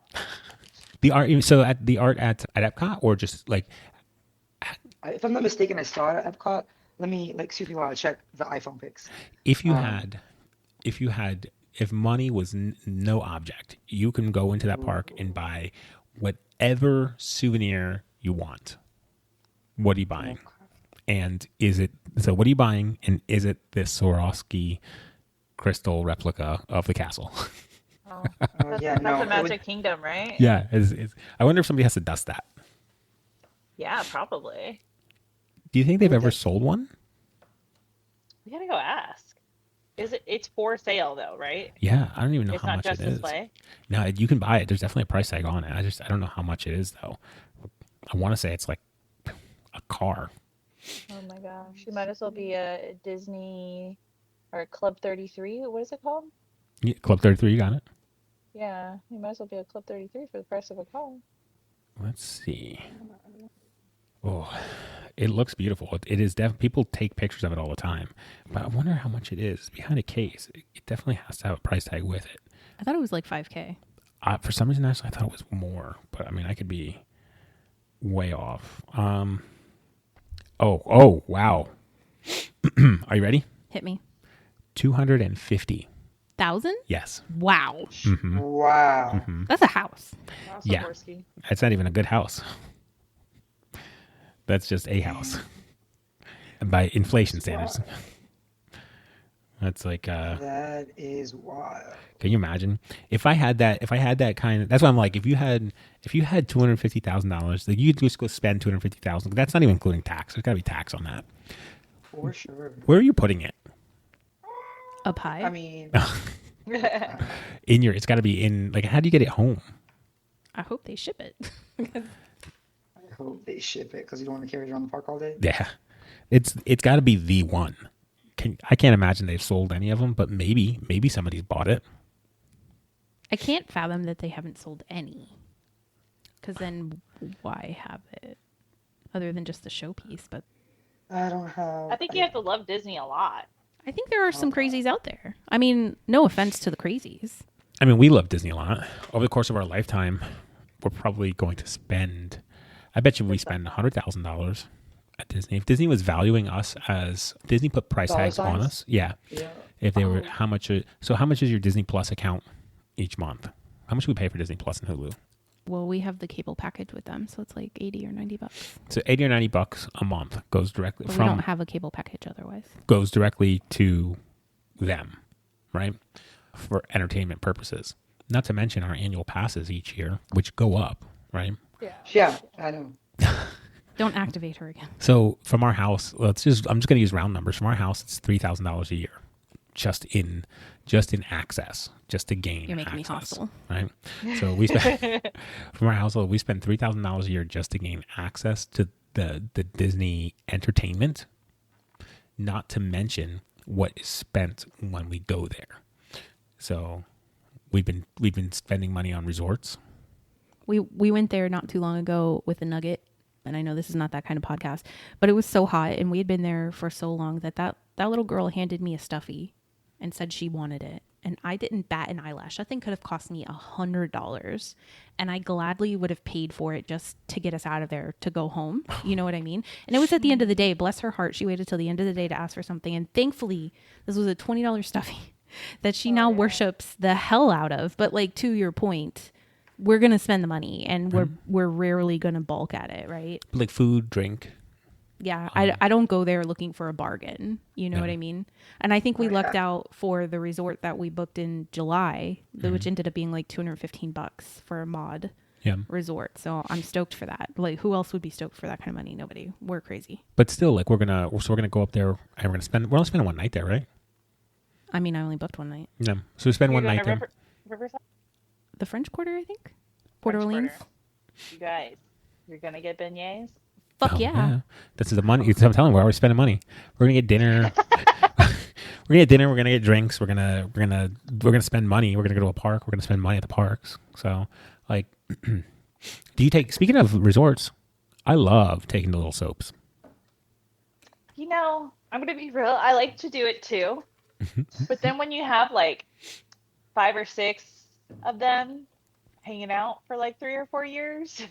The art. So at Epcot, or just like If I'm not mistaken, I saw it at Epcot. let me like see if you want to check the iPhone pics. If you Um, had, if money was no object, you can go into that park and buy whatever souvenir you want. What are you buying? And is it, so what are you buying? And is it this Swarovski crystal replica of the castle? Oh, yeah, that's no, a it Magic would, Kingdom, right? Yeah. I wonder if somebody has to dust that. Yeah, probably. Do you think they've would ever def- sold one? We gotta go ask. Is it? It's for sale though, right? Yeah. I don't even know It's how not much just it is. display. No, you can buy it. There's definitely a price tag on it. I don't know how much it is though. I want to say it's like a car. Oh my gosh, you might as well be a Disney or Club 33. What is it called? Yeah, Club 33, you got it? Yeah, you might as well be a Club 33 for the price of a car. Let's see. Oh, it looks beautiful. It is people take pictures of it all the time. But I wonder how much it is behind a case. It definitely has to have a price tag with it. I thought it was like 5K. For some reason, actually, I thought it was more. But I mean, I could be way off. Oh, wow. Are you ready? Hit me. 250. 1,000? Yes. Wow. wow. That's a house. Yeah. That's not even a good house. That's just a house. By inflation standards. Like That is wild. can you imagine? If I had that kind of, that's why I'm like, if you had $250,000, like you could just go spend $250,000. That's not even including tax. There's gotta be tax on that. For sure. Where are you putting it? Up high. I mean, It's gotta be in, like, how do you get it home? I hope they ship it. I hope they ship it because you don't want to carry it around the park all day. Yeah. It's gotta be the one. I can't imagine they've sold any of them, but maybe somebody's bought it. I can't fathom that they haven't sold any. Because then why have it? Other than just the showpiece. But I don't have. I think you have to love Disney a lot. I think there are some crazies out there. I mean, no offense to the crazies. I mean, we love Disney a lot. Over the course of our lifetime, we're probably going to spend, I bet you we spend $100,000 at Disney. If Disney was valuing us as, Disney put price Dollar tags on signs? us. Yeah. Yeah. If they were, how much is your Disney Plus account each month? How much do we pay for Disney Plus and Hulu? Well, we have the cable package with them, so it's like 80 or 90 bucks. So $80 or $90 a month goes directly But we don't have a cable package otherwise. goes directly to them, right? For entertainment purposes. Not to mention our annual passes each year, which go up, right? Yeah, I know. Don't activate her again. So from our house, I'm just going to use round numbers. From our house, it's $3,000 a year, just in access, just to gain. You're making me access, hostile. right? So we spend from our household, we spend $3,000 a year just to gain access to the Disney entertainment. Not to mention what is spent when we go there. So we've been spending money on resorts. We went there not too long ago with a Nugget, and I know this is not that kind of podcast, but it was so hot, and we had been there for so long that little girl handed me a stuffy and said she wanted it, and I didn't bat an eyelash. That thing could have cost me $100, and I gladly would have paid for it just to get us out of there to go home. You know what I mean? And it was at the end of the day. Bless her heart, she waited till the end of the day to ask for something, and thankfully, this was a $20 stuffy that she now worships the hell out of. But like, to your point, we're gonna spend the money, and we're rarely gonna bulk at it, right? Like food, drink. Yeah, I don't go there looking for a bargain. You know what I mean? And I think we lucked out for the resort that we booked in July, which ended up being like $215 for a mod resort. So I'm stoked for that. Like, who else would be stoked for that kind of money? Nobody. We're crazy. But still, like we're gonna go up there and we're only spending one night there, right? I mean, I only booked one night. Yeah. So we spend You're one night going there. to Riverside? The French Quarter, I think. Port French Orleans. Quarter. You guys, you're gonna get beignets? Fuck Oh, yeah. This is the money. I'm telling you, we're always spending money. We're gonna get dinner. We're gonna get dinner. We're gonna get drinks. We're gonna spend money. We're gonna go to a park. We're gonna spend money at the parks. So, like, do you take? Speaking of resorts, I love taking the little soaps. You know, I'm gonna be real. I like to do it too. But then when you have like 5 or 6 of them hanging out for like 3 or 4 years,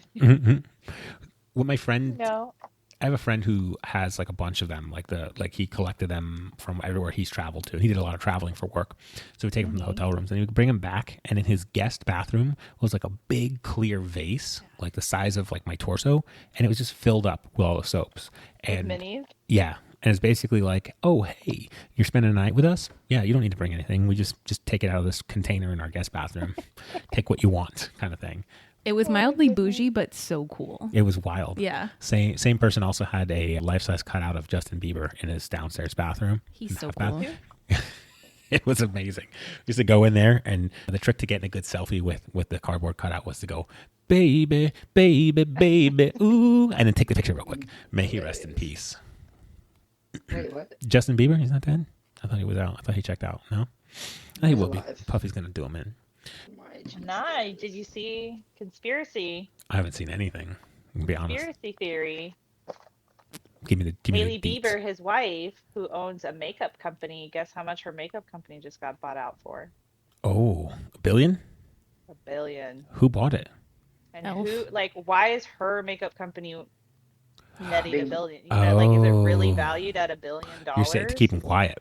What my friend, no. I have a friend who has like a bunch of them, like he collected them from everywhere he's traveled to. He did a lot of traveling for work. So he'd take them from the hotel rooms and he would bring them back. And in his guest bathroom was like a big clear vase, like the size of like my torso. And it was just filled up with all the soaps. And Minis? yeah. And it's basically like, oh, hey, you're spending a night with us? Yeah, you don't need to bring anything. We just take it out of this container in our guest bathroom. Take what you want kind of thing. It was mildly bougie, but so cool. It was wild. Yeah. Same person also had a life-size cutout of Justin Bieber in his downstairs bathroom. He's so Half cool. bath. It was amazing. We used to go in there, and the trick to getting a good selfie with the cardboard cutout was to go, baby, baby, baby, ooh, and then take the picture real quick. May he rest in peace. Wait, what? Justin Bieber, he's not dead? I thought he was out. I thought he checked out. No? I think he will be. Alive. Puffy's going to do him in. Nice. Did you see Conspiracy? I haven't seen anything. To be honest. Conspiracy theory. Give me Hailey the deets. Bieber, his wife, who owns a makeup company, guess how much her makeup company just got bought out for? Oh, $1 billion? $1 billion. Who bought it? And Elf. why is her makeup company netting $1 Big. billion? You know, like, is it really Oh. valued at $1 billion? You're saying to keep him quiet.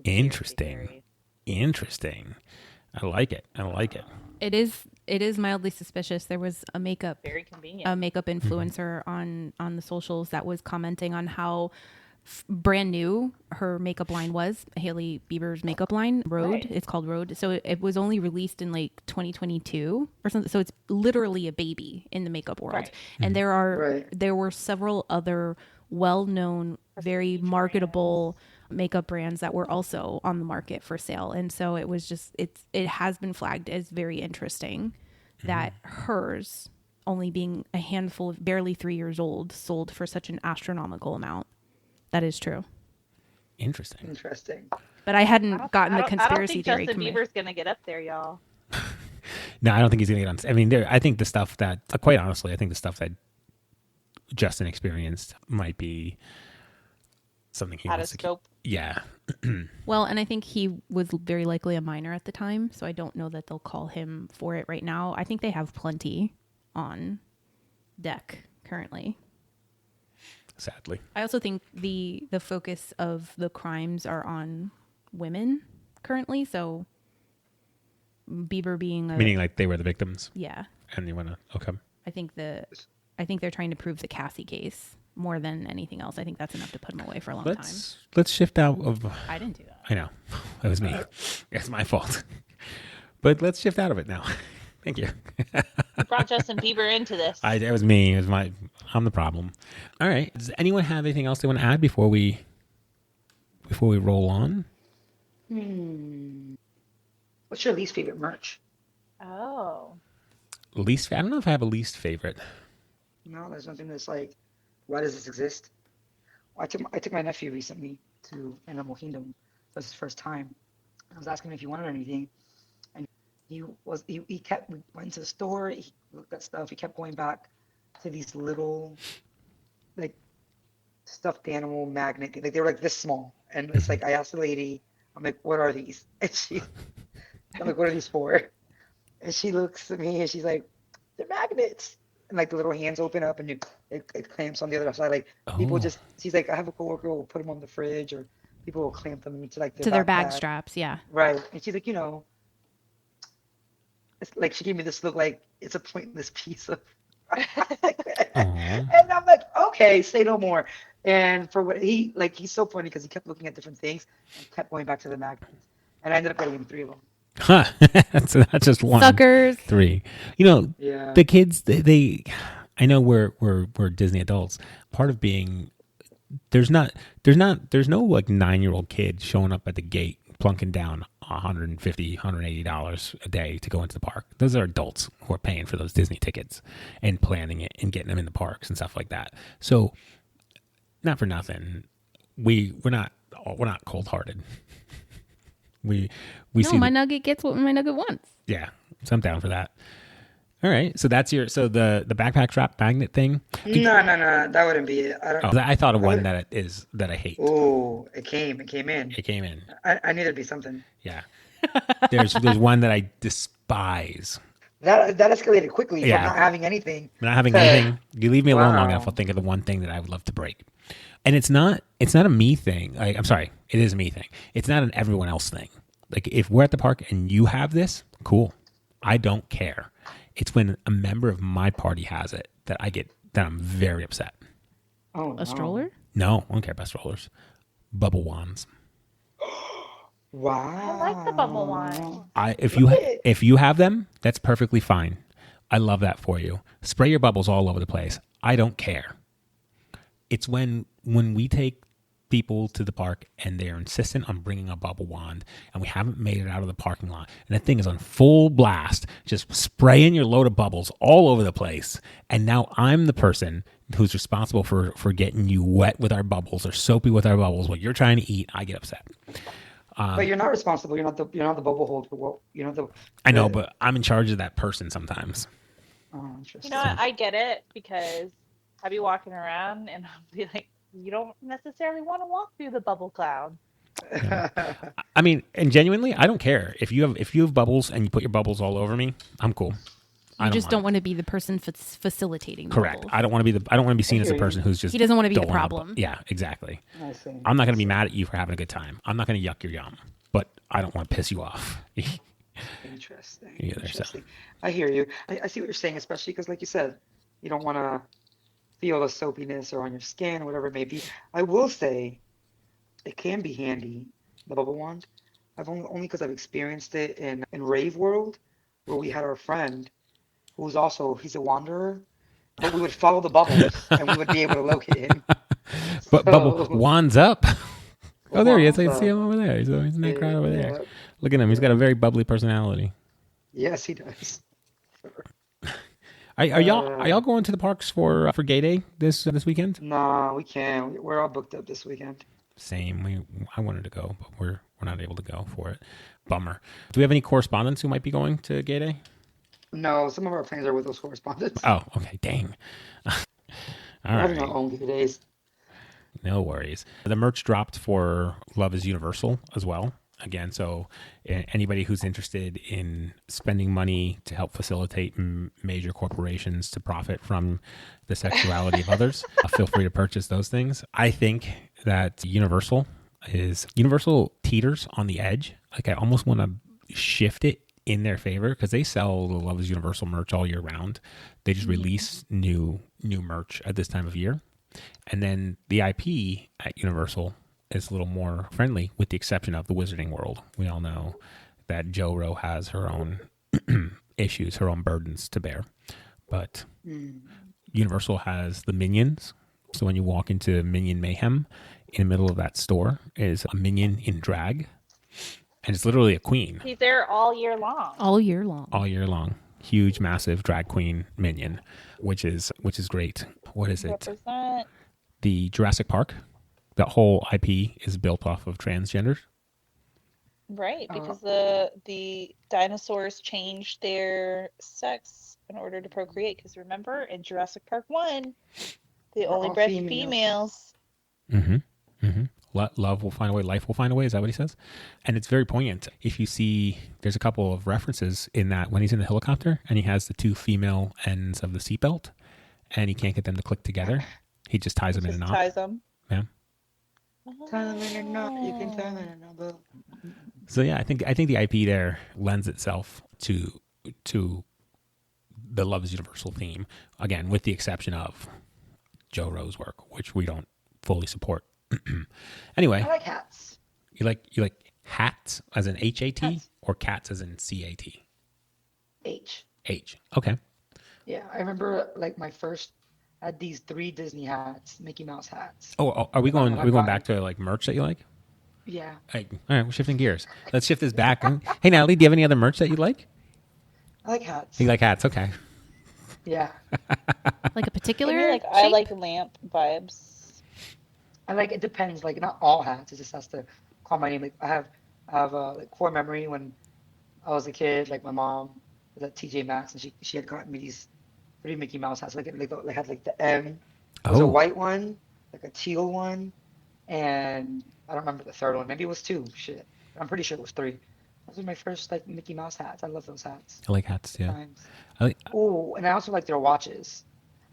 Conspiracy Interesting. theories. Interesting. I like it. It is mildly suspicious. There was a makeup Very convenient. influencer on the socials that was commenting on how brand new her makeup line was. Hailey Bieber's makeup line, Rode. Right. It's called Rode. So it was only released in like 2022 or something. So it's literally a baby in the makeup world. Right. And Right. there were several other well-known, very marketable makeup brands that were also on the market for sale. And so it was just it has been flagged as very interesting that hers, only being a handful of barely 3 years old, sold for such an astronomical amount. That is true. Interesting. But I hadn't gotten the I conspiracy don't theory think Justin commit. Bieber's gonna get up there, y'all. No, I don't think he's going to get on. I mean, I think the stuff that, quite honestly, I think the stuff that Justin experienced might be something he Out of wants to keep. scope. Yeah. Well, and I think he was very likely a minor at the time, so I don't know that they'll call him for it right now. I think they have plenty on deck currently. Sadly. I also think the focus of the crimes are on women currently, so Bieber being a Meaning like they were the victims yeah. and you want to, okay. I think they're trying to prove the Cassie case more than anything else. I think that's enough to put him away for a long time. Let's shift out of, I didn't do that. I know, that was me. It's my fault. But let's shift out of it now. Thank you. You brought Justin Bieber into this. It was me. I'm the problem. All right. Does anyone have anything else they want to add before we roll on? What's your least favorite merch? Oh. I don't know if I have a least favorite. No, there's nothing that's like, why does this exist? I took my nephew recently to Animal Kingdom. That was his first time. I was asking him if he wanted anything, and we went to the store, he looked at stuff, he kept going back to these little, like, stuffed animal magnet things. Like, they were like this small. And it's like, I asked the lady, I'm like, what are these? And I'm like, what are these for? And she looks at me and she's like, they're magnets. And like the little hands open up and it clamps on the other side. Like people she's like, I have a coworker who will put them on the fridge, or people will clamp them to like Their bag backpack. straps, yeah. Right. And she's like, it's like she gave me this look like it's a pointless piece of and I'm like, okay, say no more. And for what he's so funny because he kept looking at different things and kept going back to the magnets. And I ended up getting him 3 of them. Huh. So that's just one. Suckers. 3. Yeah. The kids, they I know we're Disney adults. Part of being there's no like 9-year-old kid showing up at the gate plunking down $150, $180 a day to go into the park. Those are adults who are paying for those Disney tickets and planning it and getting them in the parks and stuff like that. So not for nothing, we're not cold-hearted. We see my nugget gets what my nugget wants. yeah, so I'm down for that. All right, so that's the backpack strap magnet thing. No, that wouldn't be it. I thought of one that I hate. Oh, it came in. It came in. I need it to be something. Yeah. There's one that I despise. That escalated quickly from Yeah. not having anything. Not having anything. You leave me alone long enough, Wow. I'll think of the one thing that I would love to break. And it's not a me thing. Like, I'm sorry, it is a me thing. It's not an everyone else thing. Like, if we're at the park and you have this, cool. I don't care. It's when a member of my party has it that I'm very upset. Oh, A no. stroller? No, I don't care about strollers. Bubble wands. Wow. I like the bubble wine. If you have them, that's perfectly fine. I love that for you. Spray your bubbles all over the place. I don't care. It's when we take people to the park and they're insistent on bringing a bubble wand and we haven't made it out of the parking lot and that thing is on full blast, just spraying your load of bubbles all over the place. And now I'm the person who's responsible for getting you wet with our bubbles or soapy with our bubbles. What you're trying to eat, I get upset. But you're not responsible. You're not the bubble holder. Well, you're not the. I know, but I'm in charge of that person sometimes. Oh, interesting. You know what? I get it because I'd be walking around and I'll be like, you don't necessarily want to walk through the bubble cloud. I mean, and genuinely, I don't care if you have bubbles and you put your bubbles all over me. I'm cool. You just don't want to be the person facilitating. The Correct. bubbles. I don't want to be seen as the person who's just. He doesn't want to be the don't wanna problem. Yeah, exactly. I see. I'm not going to be mad at you for having a good time. I'm not going to yuck your yum, but I don't want to piss you off. Interesting. Either, so. Interesting. I hear you. I see what you're saying, especially because, like you said, you don't want to feel the soapiness or on your skin or whatever it may be. I will say it can be handy, the bubble wand. I've only because I've experienced it in Rave World, where we had our friend who's he's a wanderer, but we would follow the bubbles and we would be able to locate him. But bubble wands up. Oh, there he is. I Wands see up. him over there. He's in that crowd over there. Yeah. Look at him. He's got a very bubbly personality. Yes, he does. Are y'all going to the parks for Gay Day this weekend? No, we can't. We're all booked up this weekend. Same. I wanted to go, but we're not able to go for it. Bummer. Do we have any correspondents who might be going to Gay Day? No, some of our plans are with those correspondents. Oh, okay. Dang. All We're having right. our own good days. No worries. The merch dropped for Love is Universal as well. Again, so anybody who's interested in spending money to help facilitate major corporations to profit from the sexuality of others, feel free to purchase those things. I think that Universal teeters on the edge. Like, I almost want to shift it in their favor because they sell the Love is Universal merch all year round. They just release new merch at this time of year. And then the IP at Universal is a little more friendly, with the exception of the Wizarding World. We all know that Jo-Ro has her own issues, her own burdens to bear. But Universal has the Minions. So when you walk into Minion Mayhem, in the middle of that store is a minion in drag. And it's literally a queen. He's there all year long. All year long. All year long. Huge, massive drag queen minion, which is great. What is it? Represent. The Jurassic Park. That whole IP is built off of transgenders. Right, because the dinosaurs changed their sex in order to procreate. Because remember, in Jurassic Park 1, they only all bred females. females. Love will find a way, life will find a way. Is that what he says? And it's very poignant. If you see, there's a couple of references in that when he's in the helicopter and he has the two female ends of the seatbelt and he can't get them to click together, he just ties them in a knot. Ties them. Yeah. Tie them in a knot. You can tie them in a knot. So yeah, I think the IP there lends itself to the Love is Universal theme. Again, with the exception of Jo-Ro's work, which we don't fully support. Anyway, I like hats. you like hats as in HAT Hats. or cats as in CAT? H. H. Okay. Yeah, I remember like my first. I had these 3 Disney hats, Mickey Mouse hats. Oh, are we going back to like merch that you like? Yeah. Hey, all right, we're shifting gears. Let's shift this back. Hey, Natalie, do you have any other merch that you like? I like hats. You like hats? Okay. Yeah. Like a particular Maybe, like I shape? like lamp vibes. I like it depends. Like not all hats. It just has to call my name. Like I have like core memory when I was a kid. Like my mom was at TJ Maxx and she had gotten me these 3 Mickey Mouse hats. Like they had like the M. It was a white one, like a teal one, and I don't remember the third one. Maybe it was 2. Shit, I'm pretty sure it was 3. Those are my first like Mickey Mouse hats. I love those hats. I like hats too. Times. I like, Oh, and I also like their watches.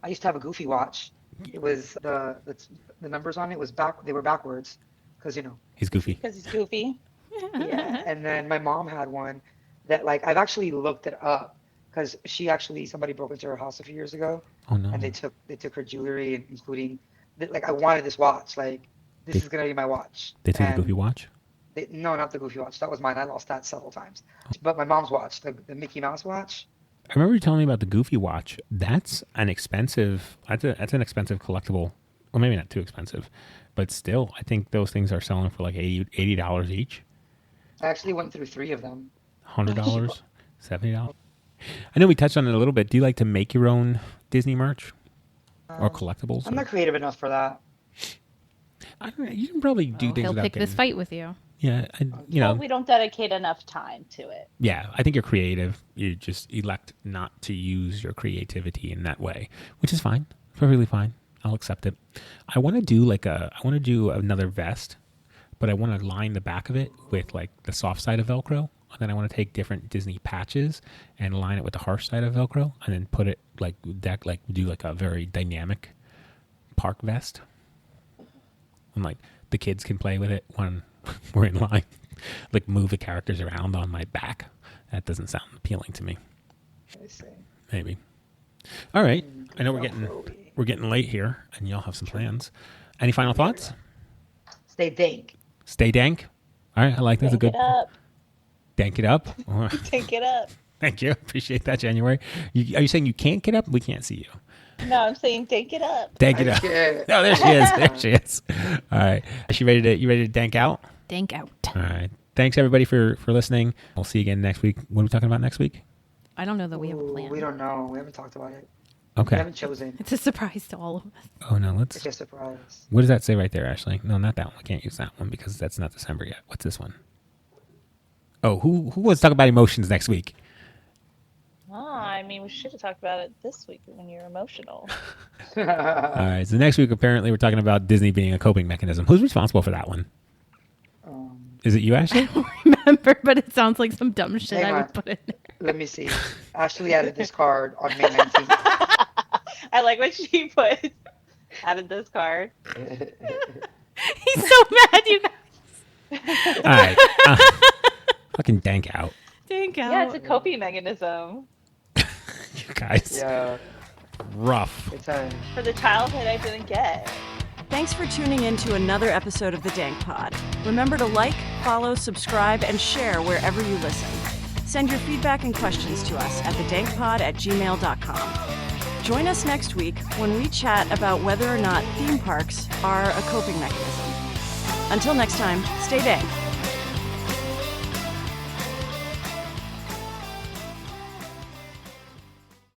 I used to have a Goofy watch. It was the numbers on it was back. They were backwards, because he's goofy. Because he's goofy. Yeah. And then my mom had one that like I've actually looked it up because somebody broke into her house a few years ago, Oh no. and they took her jewelry, including like I wanted this watch. Like this is gonna be my watch. They took the And goofy watch. no, not the Goofy watch. That was mine. I lost that several times. But my mom's watch, the Mickey Mouse watch. I remember you telling me about the Goofy watch. That's an expensive. That's an expensive collectible. Well, maybe not too expensive, but still, I think those things are selling for like $80 each. I actually went through 3 of them. $100, $70. I know we touched on it a little bit. Do you like to make your own Disney merch or collectibles? I'm not creative enough for that. I don't know. You can probably do things He'll without pick this getting- fight with you. Yeah, Well, we don't dedicate enough time to it. Yeah, I think you're creative. You just elect not to use your creativity in that way, which is fine. Perfectly fine. I'll accept it. I want to do another vest, but I want to line the back of it with like the soft side of Velcro. And then I want to take different Disney patches and line it with the harsh side of Velcro, and then put it do like a very dynamic park vest. And like the kids can play with it when we're in line, like move the characters around on my back. That doesn't sound appealing to me. I see. Maybe. All right. I know we're getting late here, and y'all have some plans. Any final thoughts? Stay dank. Stay dank. All right. I like that's a Dank good it up. dank it up. Dank it up. Thank you. Appreciate that, January. Are you saying you can't get up? We can't see you. No, I'm saying dank it up. Dank it up. Yeah. No, there she is. There she is. All right. You ready to dank out? Dank out. All right. Thanks everybody for listening. We'll see you again next week. What are we talking about next week? I don't know that we have a Ooh, plan. we don't know. We haven't talked about it. We Okay. haven't chosen. It's a surprise to all of us. Oh no, It's let's. just a surprise. What does that say right there, Ashley? No, not that one. We can't use that one because that's not December yet. What's this one? Oh, who wants to talk about emotions next week? Oh, I mean, we should have talked about it this week when you're emotional. All right. So next week, apparently, we're talking about Disney being a coping mechanism. Who's responsible for that one? Is it you, Ashley? Remember, but it sounds like some dumb shit Hang I on. would put in there. Let me see. Ashley added this card on May 19th. I like what she put. Added this card. He's so mad, you guys. All right. Fucking dank out, Dank out. Yeah, it's a coping mechanism you guys. Yeah, Rough. it's a. for the childhood I didn't get. Thanks for tuning in to another episode of the DANK Pod. Remember to like, follow, subscribe, and share wherever you listen. Send your feedback and questions to us at thedankpod@gmail.com. Join us next week when we chat about whether or not theme parks are a coping mechanism. Until next time, stay dank.